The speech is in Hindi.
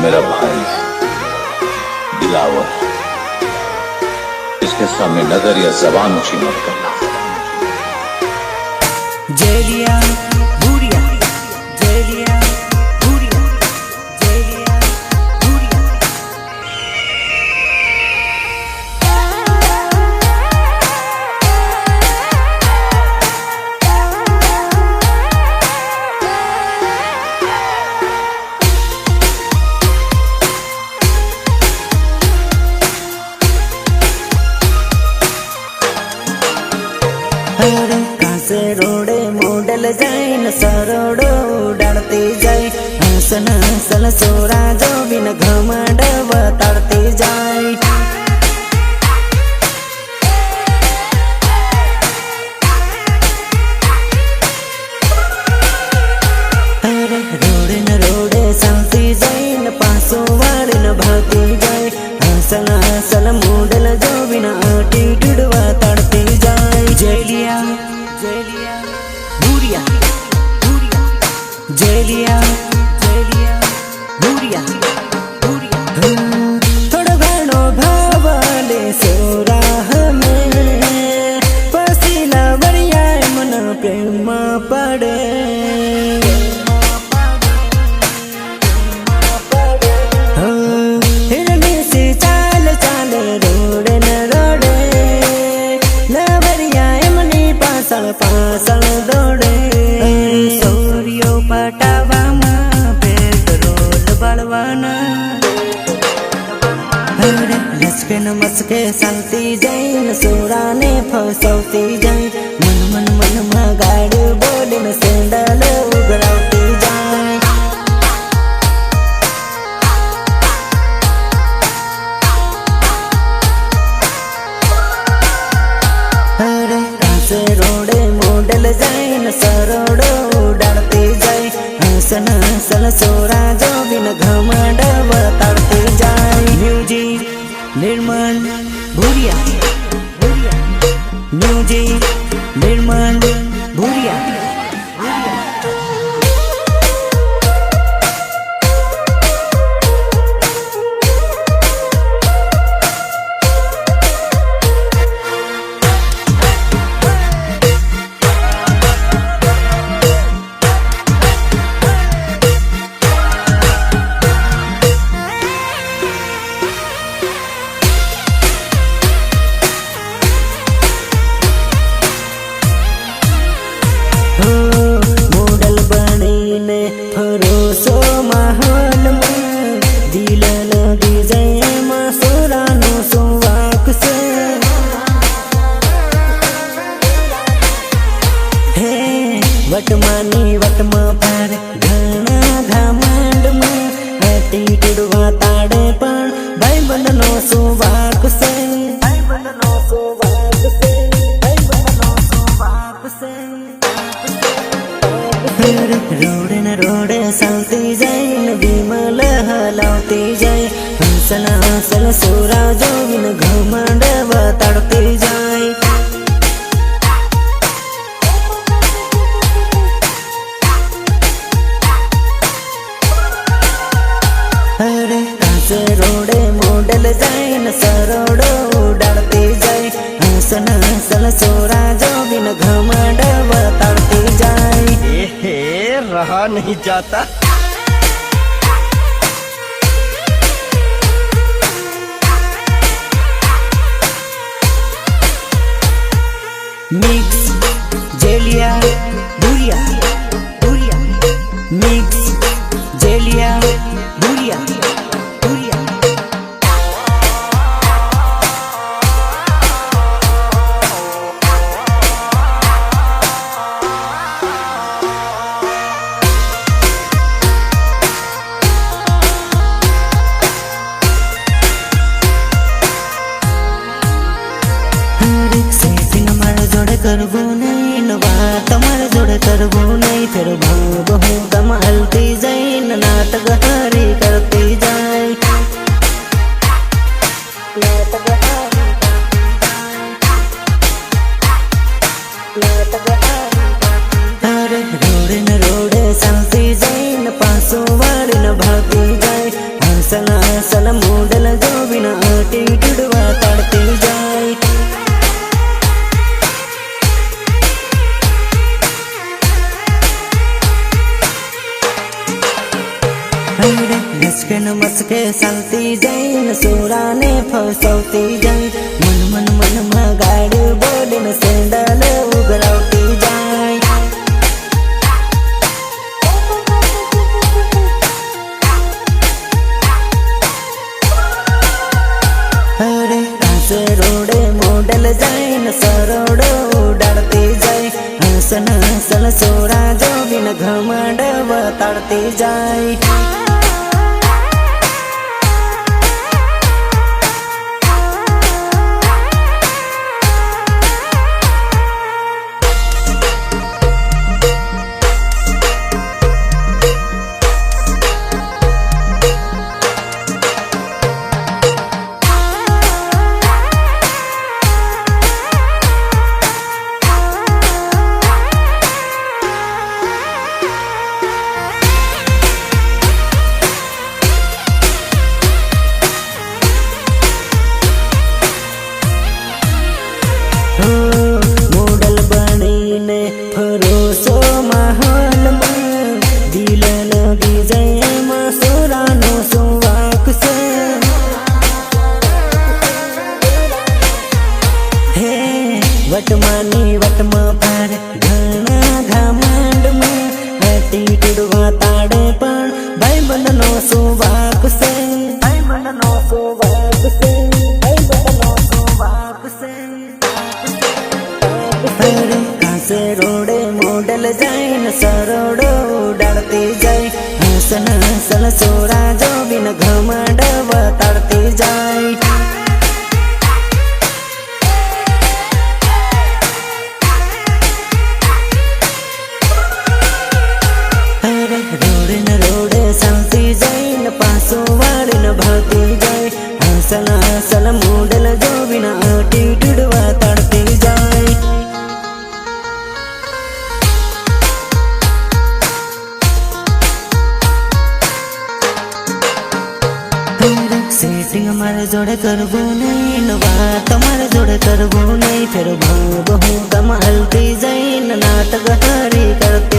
मेरा भाई है दिलावर, इसके सामने नजर या जबान ऊंची मत करना। जेलिया भूरिया, जेलिया भूरिया, जेलिया भूरिया। कासे रोडे मोडल जाए न सरोडो उड़ाते जाए, हंसन हंसल सोरा जो बिन घमंड बताते जाए। रोडे न रोडे शांति जाए न पासो वाले न भागते जाए, हंसल हंसल मोडल जो बिन एटीट्यूड बताते जाए। जेलिया जेलिया भूरिया, भूरिया, जेलिया जेलिया भूरिया, भूरिया। थोड़ा घणो भावले सोरा हमें पसीला बढ़िया मन प्रेम पड़े। हिरनी सी चाल चाल रोडे न रोडे लवरिया मनी पासल पासल दौड़े। सोरियो पटावा पेट्रोल बलवाना, लचके न मचके चलती जाए न सोरा ने फसौती जाए। मन मन मन में गाड़ी बोले न सेंडल उगड़ती जाए। रोडे मोडल जाए न सरोडो उड़ाते जाए, हंसन हंसल सोरा जो बिन घमंड बताते जाए। म्यूजिक निर्माण भूरिया, म्यूजिक निर्माण भूरिया। मोडल बने भरोसो माहौल में दिल लगी जाए मसुरानो सुवाक से। हे वटमानी वटमा पर घना घमंड में एटीट्यूड वाताड़े पण भाई बंधनो सुवाक से, भाई बंधनो सुवाक से, भाई बंधनो सुवाक से। रोडे न रोडे चलती जाए न विमल हलाती जाए, हंसल हंसल सोरा जो बिन घमंड बताते जाए। कासे रोडे मोडल जाए न सरोडो उड़ाते जाए, हंसल हंसल सोरा जो बिन घमंड बताते जाए। रहा नहीं जाता। मिक्स जेलिया भूरिया, भूरिया, मिक्स जेलिया भूरिया, भूरिया। करबो અરે લસકે ન મસ્કે ચાલતી જાય ને સોરાને ફસાવતી જાય મન મન મનમાં ગાડી બોલીને સેન્ડલ ઉગરાવતી જાય અરે કાસે રોડે મોડલ જાય ને સરોડો ઉડાડતી જાય હસન હસન સોરા જોવીને ઘમંડ વતાડતી જાય મોડલ બનીને ફરોસો માહોલમાં દિલ લગી જાય એમાં સોરાનો સુવાક છે હે વટમાની વટમાં પાર ઘણા ઘામાંડમાં એટીટ્યુડ તાડે પણ ભાઈબંધનો સુવાક છે ભાઈબંધનો સુવાક છે ભાઈબંધનો સુવાક છે કાસે રોડે મોડલ જાય ને સરોડો ઉડાડતી જાય હસન હસન સોરા જોવીને ઘમંડ વતાડતી જાય અરે રોડે ને રોડે ચાલતી જાય ને પાછો વાળીને ભાગતી જાય હસન હસન મોડલ જોવીને એટીટ્યુડ વતાડતી જાય સેટિંગ અમારે જોડે કરવું નહીં ને વાત તમારે જોડે કરવું નહીં ફેર ભાવ બહુ કમાલતી જઈને નાટક હારી કરતી